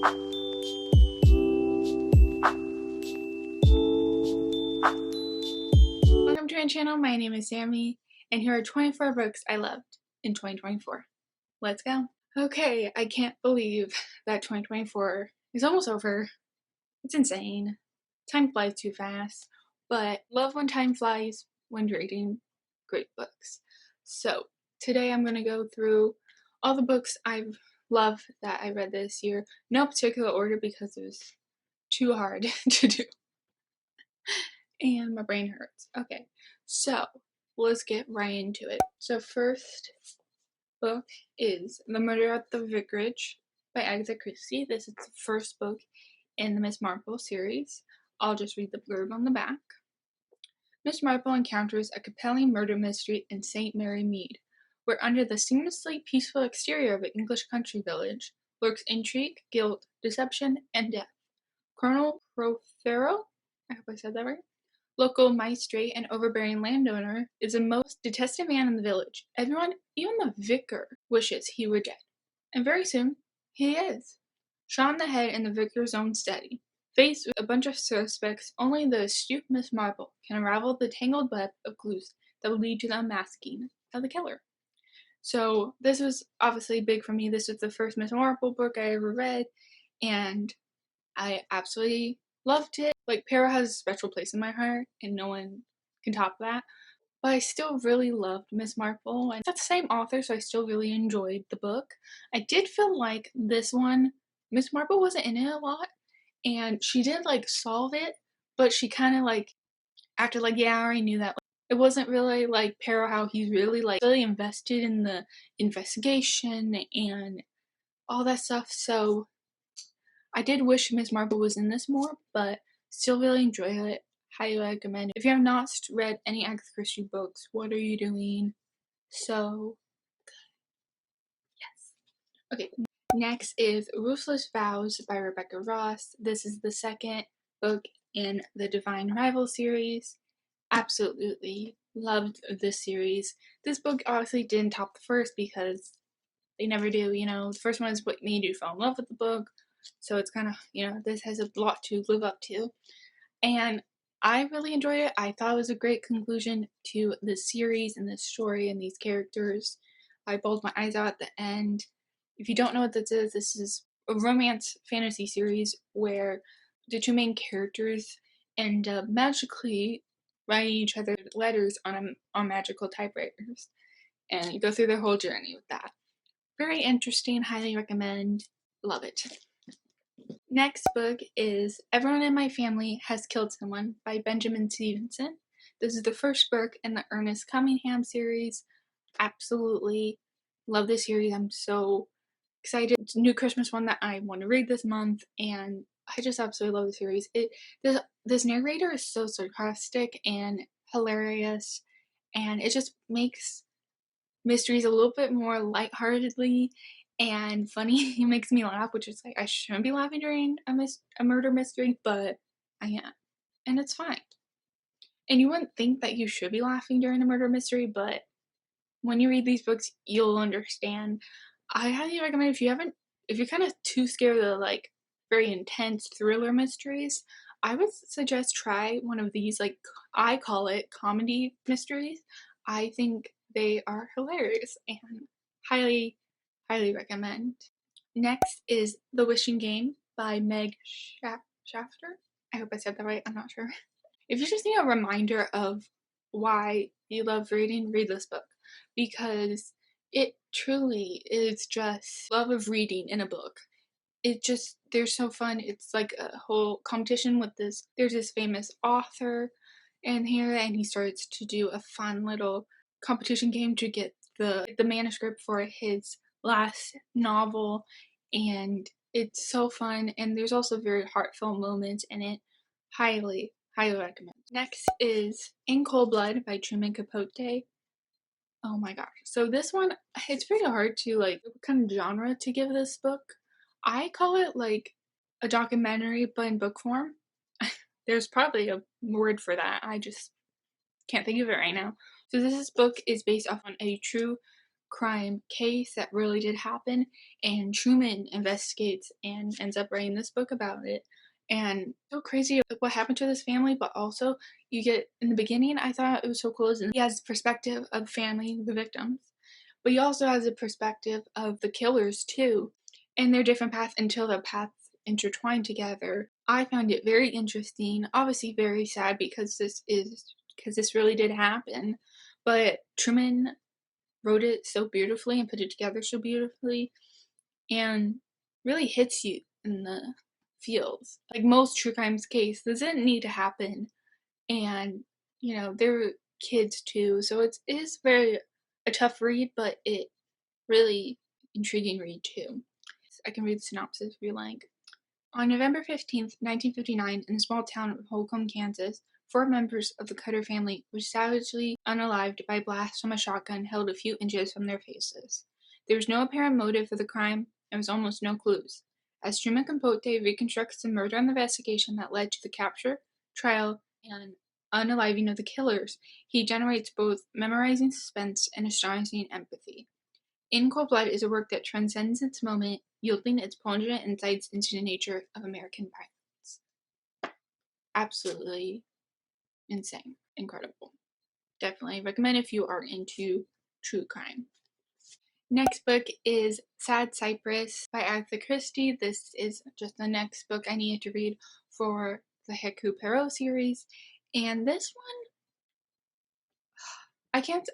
Welcome to my channel. My name is Sami, and here are 24 books I loved in 2024. Let's go. Okay, I can't believe that 2024 is almost over. It's insane. Time flies too fast, but love when time flies when reading great books. So today I'm going to go through all the books I've loved that I read this year. No particular order because it was too hard to do. And my brain hurts. Okay, so let's get right into it. So first book is The Murder at the Vicarage by Agatha Christie. This is the first book in the Miss Marple series. I'll just read the blurb on the back. Miss Marple encounters a compelling murder mystery in St. Mary Mead, where under the seamlessly peaceful exterior of an English country village lurks intrigue, guilt, deception, and death. Colonel Prothero, I hope I said that right, local magistrate and overbearing landowner, is the most detested man in the village. Everyone, even the vicar, wishes he were dead. And very soon, he is. Shot in the head in the vicar's own study. Faced with a bunch of suspects, only the astute Miss Marple can unravel the tangled web of clues that will lead to the unmasking of the killer. So this was obviously big for me. This was the first Miss Marple book I ever read, and I absolutely loved it. Like, Para has a special place in my heart, and no one can top that. But I still really loved Miss Marple, and it's the same author, so I still really enjoyed the book. I did feel like this one, Miss Marple wasn't in it a lot, and she did like solve it, but she kind of like acted like, yeah, I already knew that. It wasn't really like Para, how he's really invested in the investigation and all that stuff. So I did wish Miss Marple was in this more, but still really enjoy it. Highly recommend it. If you have not read any Agatha Christie books, what are you doing? So, yes. Okay, next is Ruthless Vows by Rebecca Ross. This is the second book in the Divine Rival series. Absolutely loved this series. This book obviously didn't top the first because they never do, you know. The first one is what made you fall in love with the book. So it's kind of, you know, this has a lot to live up to. And I really enjoyed it. I thought it was a great conclusion to this series and this story and these characters. I bawled my eyes out at the end. If you don't know what this is a romance fantasy series where the two main characters end up magically writing each other letters on magical typewriters. And you go through their whole journey with that. Very interesting, highly recommend, love it. Next book is Everyone in My Family Has Killed Someone by Benjamin Stevenson. This is the first book in the Ernest Cunningham series. Absolutely love this series. I'm so excited. It's a new Christmas one that I want to read this month, and I just absolutely love the series. This narrator is so sarcastic and hilarious, and it just makes mysteries a little bit more lightheartedly and funny. It makes me laugh, which is like, I shouldn't be laughing during a murder mystery, but I am, and it's fine. And you wouldn't think that you should be laughing during a murder mystery, but when you read these books, you'll understand. I highly recommend, if you're kind of too scared of like very intense thriller mysteries, I would suggest try one of these, like, I call it comedy mysteries. I think they are hilarious and highly recommend. Next is The Wishing Game by Meg Shafter. I hope I said that right, I'm not sure. If you just need a reminder of why you love reading, read this book, because it truly is just love of reading in a book. They're so fun. It's like a whole competition with there's this famous author in here, and he starts to do a fun little competition game to get the manuscript for his last novel, and it's so fun, and there's also very heartfelt moments in it. Highly recommend. Next is In Cold Blood by Truman Capote. Oh my gosh. So this one, it's pretty hard to like what kind of genre to give this book. I call it like a documentary but in book form. There's probably a word for that. I just can't think of it right now. So this book is based off on a true crime case that really did happen, and Truman investigates and ends up writing this book about it. And so crazy what happened to this family, but also you get, in the beginning, I thought it was so cool, is he has the perspective of family, the victims, but he also has a perspective of the killers too, and their different paths until their paths intertwine together. I found it very interesting, obviously very sad because this really did happen, but Truman wrote it so beautifully and put it together so beautifully, and really hits you in the feels. Like most true crimes case, this didn't need to happen, and you know, they're kids too, so it is very a tough read, but it really intriguing read too. I can read the synopsis if you like. On November 15th, 1959, in the small town of Holcomb, Kansas, 4 members of the Cutter family were savagely unalived by blasts from a shotgun held a few inches from their faces. There was no apparent motive for the crime, and was almost no clues. As Truman Capote reconstructs the murder investigation that led to the capture, trial, and unaliving of the killers, he generates both memorizing suspense and astonishing empathy. In Cold Blood is a work that transcends its moment, yielding its pungent insights into the nature of American violence. Absolutely insane. Incredible. Definitely recommend if you are into true crime. Next book is Sad Cypress by Agatha Christie. This is just the next book I needed to read for the Hercule Poirot series. And this one, I can't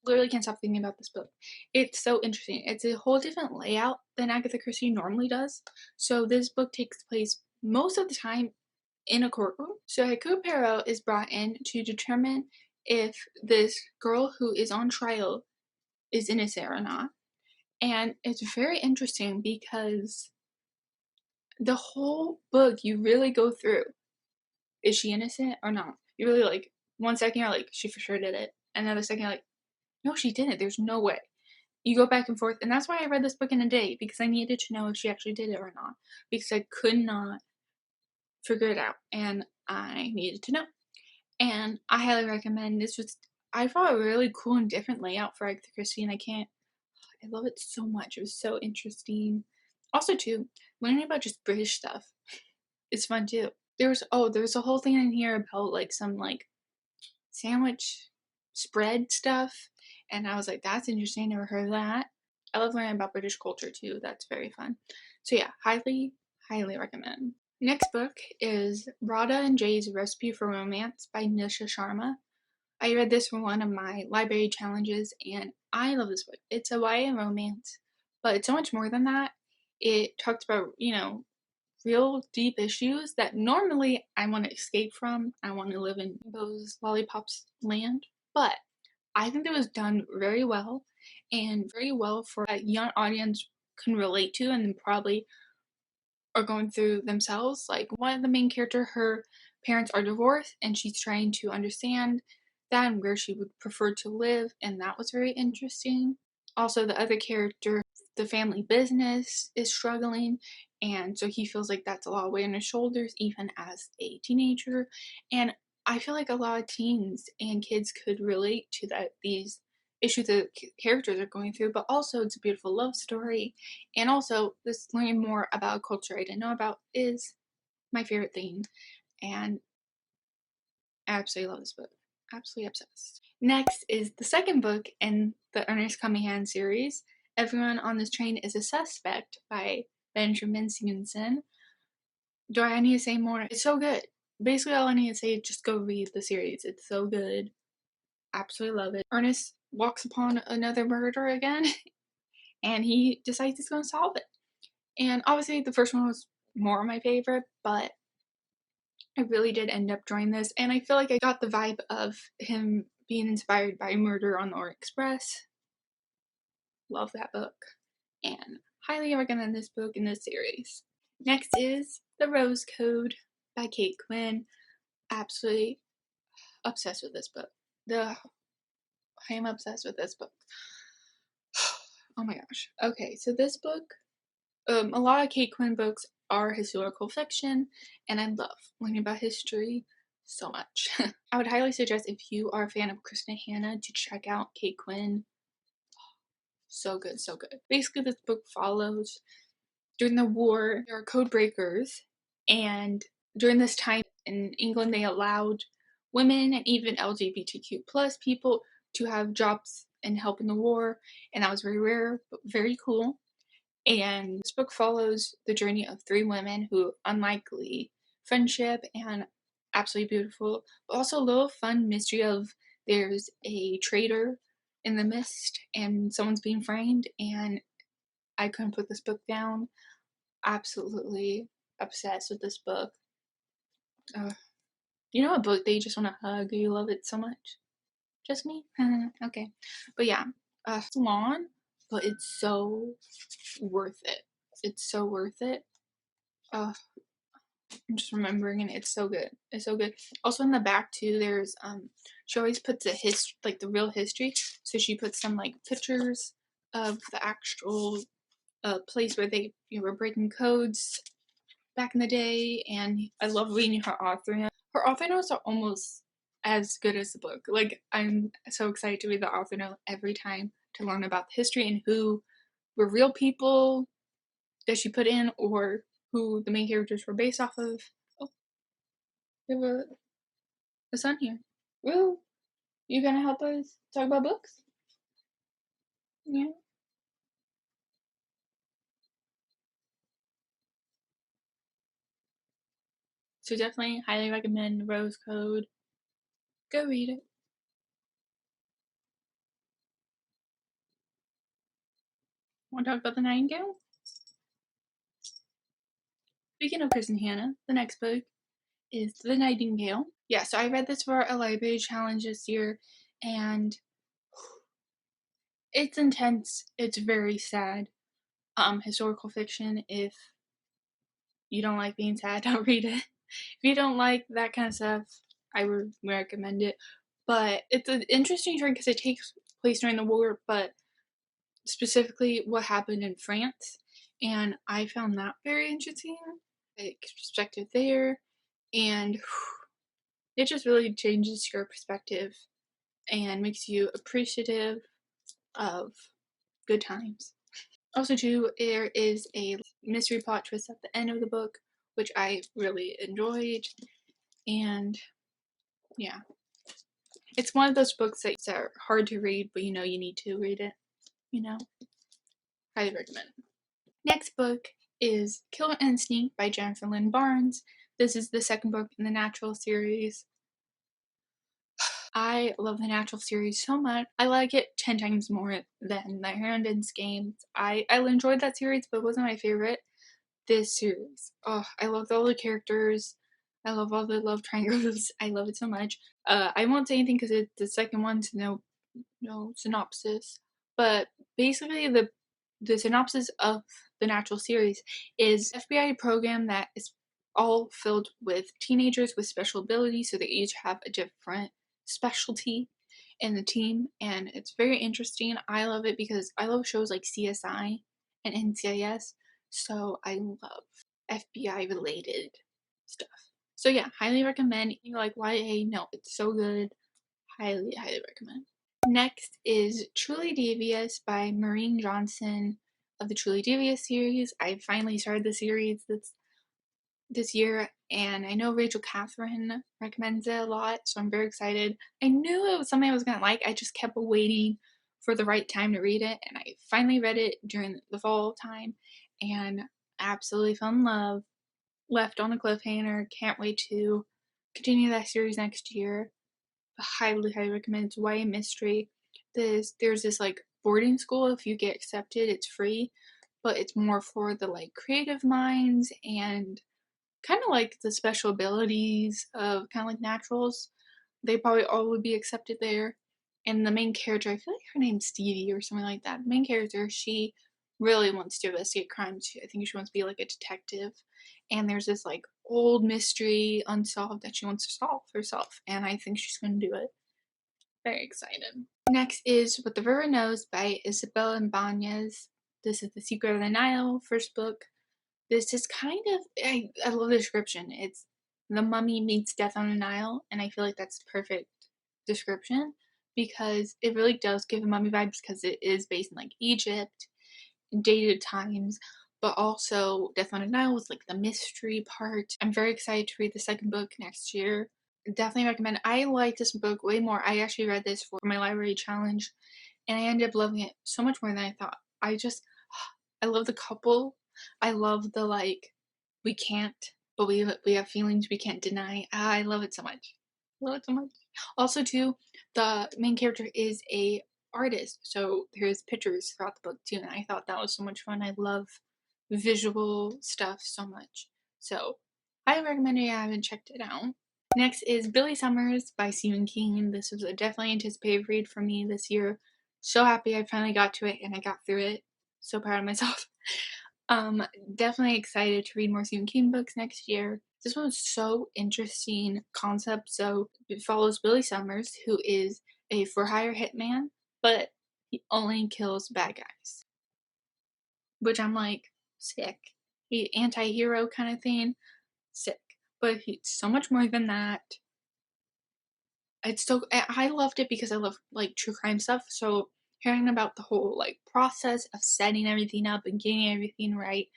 literally can't stop thinking about this book. It's so interesting. It's a whole different layout than Agatha Christie normally does. So this book takes place most of the time in a courtroom. So Hercule Poirot is brought in to determine if this girl who is on trial is innocent or not. And it's very interesting because the whole book you really go through, is she innocent or not? You really like, one second you're like, she for sure did it. Another second you're like, no, she didn't. There's no way. You go back and forth, and that's why I read this book in a day, because I needed to know if she actually did it or not, because I could not figure it out, and I needed to know. And I highly recommend this. I thought a really cool and different layout for Agatha Christie, and I love it so much. It was so interesting. Also, too, learning about just British stuff is fun too. There's a whole thing in here about like some like sandwich spread stuff, and I was like, that's interesting, never heard of that. I love learning about British culture too. That's very fun. So yeah, highly recommend. Next book is Radha and Jay's Recipe for Romance by Nisha Sharma. I read this for one of my library challenges, and I love this book. It's a YA romance, but it's so much more than that. It talks about, real deep issues that normally I want to escape from. I want to live in those lollipops land, but I think that was done very well, and very well for a young audience can relate to, and probably are going through themselves. Like, one of the main character, her parents are divorced, and she's trying to understand that and where she would prefer to live, and that was very interesting. Also, the other character, the family business is struggling, and so he feels like that's a lot of weight on his shoulders, even as a teenager. And I feel like a lot of teens and kids could relate to these issues that characters are going through, but also it's a beautiful love story. And also, this learning more about a culture I didn't know about is my favorite thing. And I absolutely love this book. Absolutely obsessed. Next is the second book in the Ernest Cunningham series, Everyone on This Train is a Suspect by Benjamin Stevenson. Do I need to say more? It's so good. Basically, all I need to say is just go read the series. It's so good. Absolutely love it. Ernest walks upon another murder again, and he decides he's going to solve it. And obviously, the first one was more my favorite, but I really did end up enjoying this, and I feel like I got the vibe of him being inspired by Murder on the Orient Express. Love that book, and highly recommend this book in this series. Next is The Rose Code by Kate Quinn. Absolutely obsessed with this book. I am obsessed with this book. Oh my gosh. Okay, so this book, a lot of Kate Quinn books are historical fiction, and I love learning about history. so much. I would highly suggest, if you are a fan of Kristen Hanna, to check out Kate Quinn. So good, so good. Basically, this book follows during the war, there are code breakers, and during this time in England, they allowed women and even LGBTQ plus people to have jobs and help in the war, and that was very rare, but very cool. And this book follows the journey of three women who unlikely friendship and absolutely beautiful, but also a little fun mystery of there's a traitor in the mist and someone's being framed, and I couldn't put this book down. Absolutely obsessed with this book. You know a book that you just want to hug, you love it so much? Just me? Okay. But yeah, it's long, but it's so worth it. It's so worth it. I'm just remembering it. It's so good. It's so good. Also in the back too, there's she always puts like the real history. So she puts some like pictures of the actual place where they were breaking codes back in the day, and I love reading her author notes. Her author notes are almost as good as the book. Like, I'm so excited to read the author note every time to learn about the history and who were real people that she put in, or who the main characters were based off of. Oh, we have a son here. Woo! You gonna help us talk about books? Yeah. So definitely highly recommend Rose Code. Go read it. Want to talk about the Nightingale? Speaking of Kristen Hanna, the next book is The Nightingale. Yeah, so I read this for a library challenge this year, and it's intense. It's very sad. Historical fiction. If you don't like being sad, don't read it. If you don't like that kind of stuff, I would recommend it. But it's an interesting story because it takes place during the war, but specifically what happened in France. And I found that very interesting. Like, perspective there. And it just really changes your perspective and makes you appreciative of good times. Also, too, there is a mystery plot twist at the end of the book, which I really enjoyed. And yeah, it's one of those books that are hard to read, but you know you need to read it. You know, highly recommend. Next book is Killer Instinct by Jennifer Lynn Barnes. This is the second book in the Natural series. I love the Natural series so much. I like it 10 times more than the Herondon's Games. I enjoyed that series, but it wasn't my favorite. This series. Oh, I loved all the characters. I love all the love triangles. I love it so much. I won't say anything because it's the second one, so no synopsis. But basically, the synopsis of the Natural series is an FBI program that is all filled with teenagers with special abilities, so they each have a different specialty in the team, and it's very interesting. I love it because I love shows like CSI and NCIS, so I love FBI related stuff. So yeah, highly recommend. You like YA? No, it's so good. Highly, highly recommend. Next is Truly Devious by Maureen Johnson of the Truly Devious series. I finally started the series this year, and I know Rachel Catherine recommends it a lot, so I'm very excited. I knew it was something I was gonna like. I just kept waiting for the right time to read it, and I finally read it during the fall time, and absolutely fell in love. Left on a cliffhanger. Can't wait to continue that series next year. Highly, highly recommend. It's YA mystery. There's this like boarding school. If you get accepted, it's free, but it's more for the like creative minds and kind of like the special abilities of kind of like naturals. They probably all would be accepted there. And the main character, I feel like her name's Stevie or something like that. The main character, she really wants to investigate crimes. I think she wants to be like a detective. And there's this like old mystery unsolved that she wants to solve herself. And I think she's going to do it. Very excited. Next is What the River Knows by Isabel Ibanez. This is The Secret of the Nile, first book. This is kind of, I love the description. It's The Mummy meets Death on the Nile, and I feel like that's the perfect description because it really does give mummy vibes because it is based in like Egypt, dated times, but also Death on the Nile was like the mystery part. I'm very excited to read the second book next year. Definitely recommend. I like this book way more. I actually read this for my library challenge and I ended up loving it so much more than I thought. I love the couple. I love the like, we can't, but we have feelings we can't deny. I love it so much. Love it so much. Also, too, the main character is a artist, so there's pictures throughout the book too, and I thought that was so much fun. I love visual stuff so much. So, I recommend it if you haven't checked it out. Next is Billy Summers by Stephen King. This was a definitely anticipated read for me this year. So happy I finally got to it and I got through it. So proud of myself. Definitely excited to read more Stephen King books next year. This one was so interesting concept. So it follows Billy Summers, who is a for-hire hitman, but he only kills bad guys. Which I'm like, sick. He anti-hero kind of thing. Sick. But he's so much more than that. I loved it because I love like true crime stuff. So hearing about the whole like process of setting everything up and getting everything right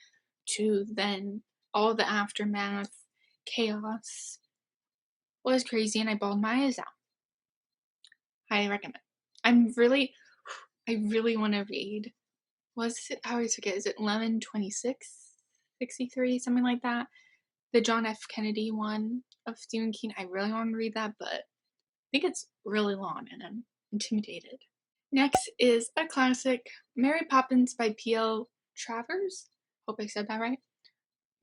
to then all the aftermath chaos was crazy and I bawled my eyes out. Highly recommend. I really want to read. Was it? I always forget. Is it 11/26/63, something like that? The John F. Kennedy one of Stephen King. I really want to read that, but I think it's really long and I'm intimidated. Next is a classic, Mary Poppins by P.L. Travers. Hope I said that right.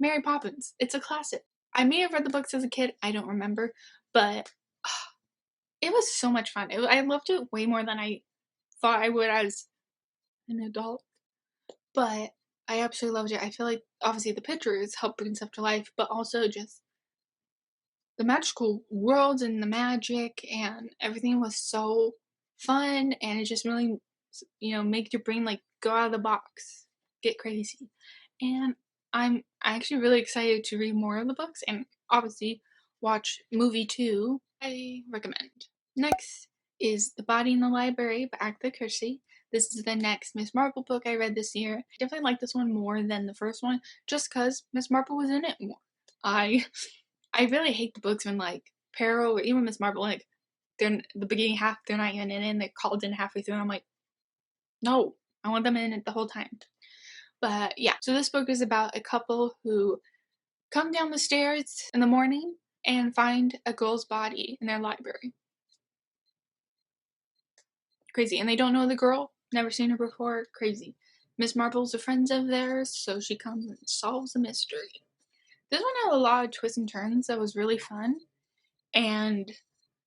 Mary Poppins. It's a classic. I may have read the books as a kid, I don't remember, but it was so much fun. I loved it way more than I thought I would as an adult, but I absolutely loved it. I feel like obviously the pictures help bring stuff to life, but also just the magical worlds and the magic and everything was so fun and it just really, make your brain like go out of the box, get crazy. And I'm actually really excited to read more of the books and obviously watch movie 2. I recommend. Next is The Body in the Library by Agatha Christie. This is the next Miss Marple book I read this year. I definitely like this one more than the first one just because Miss Marple was in it more. I really hate the books when like Peril or even Miss Marple, like they're the beginning half, they're not even in it and they're called in halfway through and I'm like, no, I want them in it the whole time. But yeah, so this book is about a couple who come down the stairs in the morning and find a girl's body in their library. Crazy. And they don't know the girl, never seen her before. Crazy. Miss Marple's a friend of theirs, so she comes and solves the mystery. This one had a lot of twists and turns that was really fun. And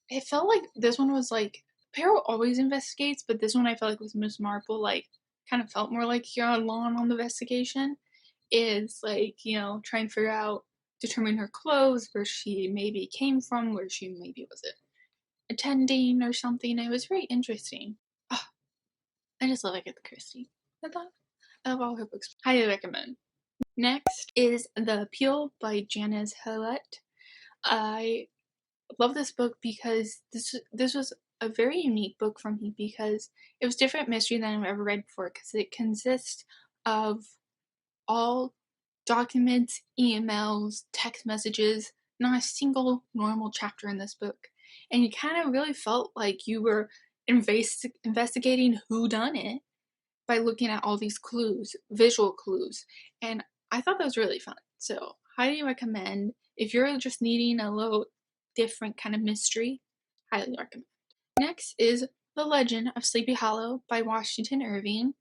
it felt like this one was like, Peril always investigates, but this one I felt like was Miss Marple, like, kind of felt more like you're alone on the investigation. Is like, trying to figure out, determine her clothes, where she maybe came from, where she maybe was attending or something. It was very interesting. Oh, I just love Agatha Christie. I love all her books. Highly recommend. Next is The Appeal by Janice Hallett. I love this book because this was a very unique book for me because it was different mystery than I've ever read before because it consists of all documents, emails, text messages, not a single normal chapter in this book. And you kind of really felt like you were investigating who done it by looking at all these clues, visual clues. And I thought that was really fun. So, highly recommend if you're just needing a little different kind of mystery, highly recommend. Next is The Legend of Sleepy Hollow by Washington Irving.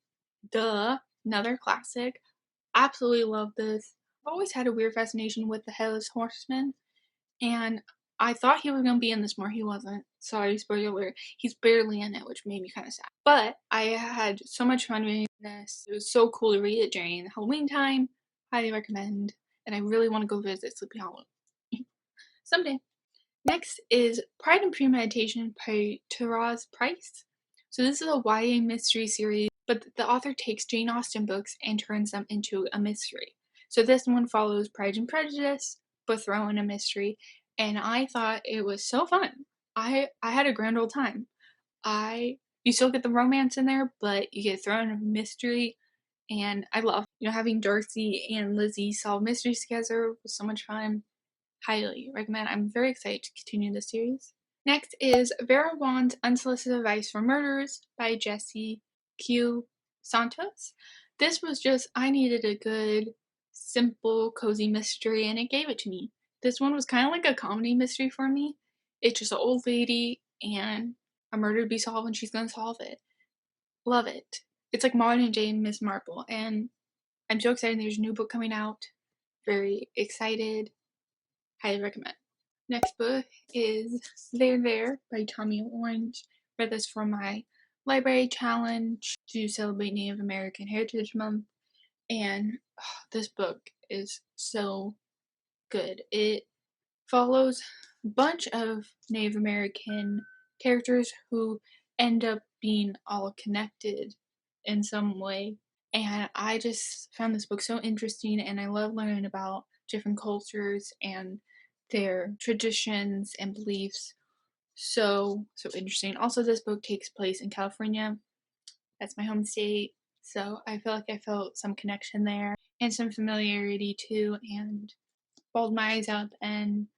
Another classic. Absolutely love this. I've always had a weird fascination with the Headless Horseman, and I thought he was going to be in this more. He wasn't. Sorry, spoiler alert. He's barely in it, which made me kind of sad. But I had so much fun reading this. It was so cool to read it during Halloween time. Highly recommend. And I really want to go visit Sleepy Hollow someday. Next is Pride and Premeditation by Taraz Price. So this is a YA mystery series, but the author takes Jane Austen books and turns them into a mystery. So this one follows Pride and Prejudice, but throw in a mystery, and I thought it was so fun. I had a grand old time. You still get the romance in there, but you get thrown in a mystery, and I love, having Darcy and Lizzie solve mysteries together was so much fun. Highly recommend. I'm very excited to continue the series. Next is Vera Wand's Unsolicited Advice for Murderers by Jessie Q. Santos. This was just, I needed a good, simple, cozy mystery, and it gave it to me. This one was kind of like a comedy mystery for me. It's just an old lady and a murder to be solved, and she's gonna solve it. Love it. It's like modern day Miss Marple, and I'm so excited. There's a new book coming out. Very excited. Highly recommend. Next book is There by Tommy Orange. Read this for my library challenge to celebrate Native American Heritage Month, and this book is so good. It follows a bunch of Native American characters who end up being all connected in some way, and I just found this book so interesting, and I love learning about different cultures and their traditions and beliefs. So interesting. Also, this book takes place in California. That's my home state, so I feel like I felt some connection there and some familiarity too, and bawled my eyes out, and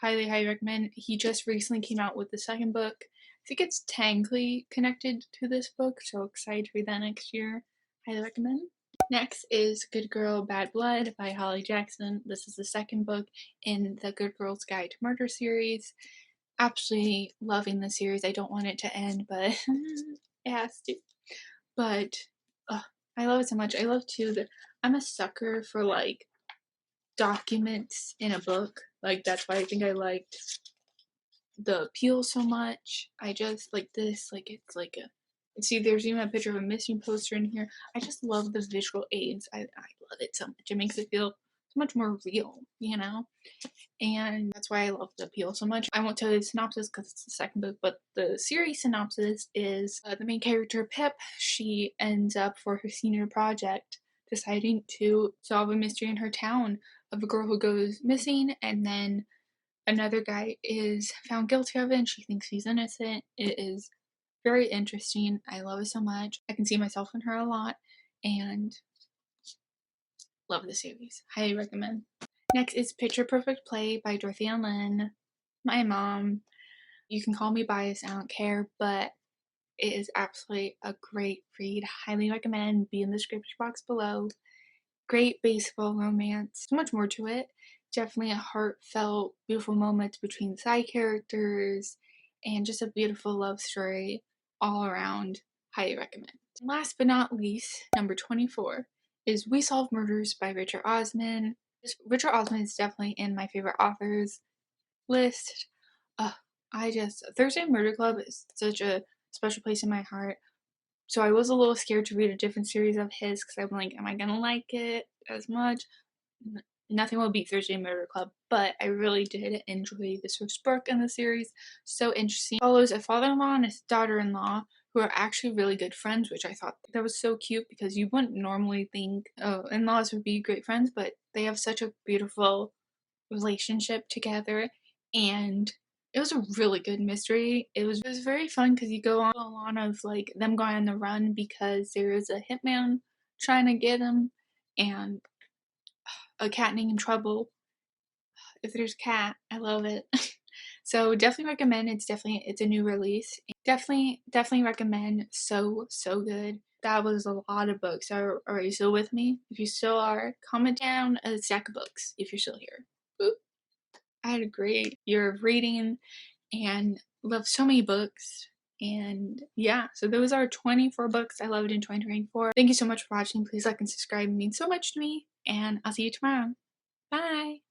highly recommend. He just recently came out with the second book. I think it's tangly connected to this book, so excited to read that next year. Highly recommend. Next is Good Girl, Bad Blood by Holly Jackson. This is the second book in the Good Girl's Guide to Murder series. Absolutely loving the series. I don't want it to end, but it has to. But I love it so much. I love too that I'm a sucker for like documents in a book. Like, that's why I think I liked The Appeal so much. I just like this. Like, it's like a. See, there's even a picture of a missing poster in here. I just love the visual aids. I love it so much. It makes it feel so much more real, And that's why I love The Appeal so much. I won't tell you the synopsis because it's the second book, but the series synopsis is the main character, Pip. She ends up, for her senior project, deciding to solve a mystery in her town of a girl who goes missing, and then another guy is found guilty of it, and she thinks he's innocent. It is very interesting. I love it so much. I can see myself in her a lot, and love the series. Highly recommend. Next is Picture Perfect Play by Dorothy Ann Lynn. My mom. You can call me biased, I don't care, but it is absolutely a great read. Highly recommend. Be in the description box below. Great baseball romance. So much more to it. Definitely a heartfelt, beautiful moments between side characters, and just a beautiful love story all around. Highly recommend. And last but not least, number 24 is We Solve Murders by Richard Osman. Richard Osman is definitely in my favorite authors list. Thursday Murder Club is such a special place in my heart. So I was a little scared to read a different series of his because I'm like, am I gonna like it as much? Nothing will beat Thursday Murder Club, but I really did enjoy this first book in the series. So interesting. It follows a father-in-law and his daughter-in-law who are actually really good friends, which I thought that was so cute because you wouldn't normally think in-laws would be great friends, but they have such a beautiful relationship together, and it was a really good mystery. It was very fun because you go on a lot of like them going on the run because there is a hitman trying to get them, and a cat named Trouble. If there's a cat, I love it. So definitely recommend. It's a new release. Definitely recommend. So good. That was a lot of books. Are you still with me? If you still are, comment down a stack of books if you're still here. Oop. I had a great year of reading and loved so many books. And yeah, so those are 24 books I loved in 2024. Thank you so much for watching. Please like and subscribe. It means so much to me. And I'll see you tomorrow. Bye!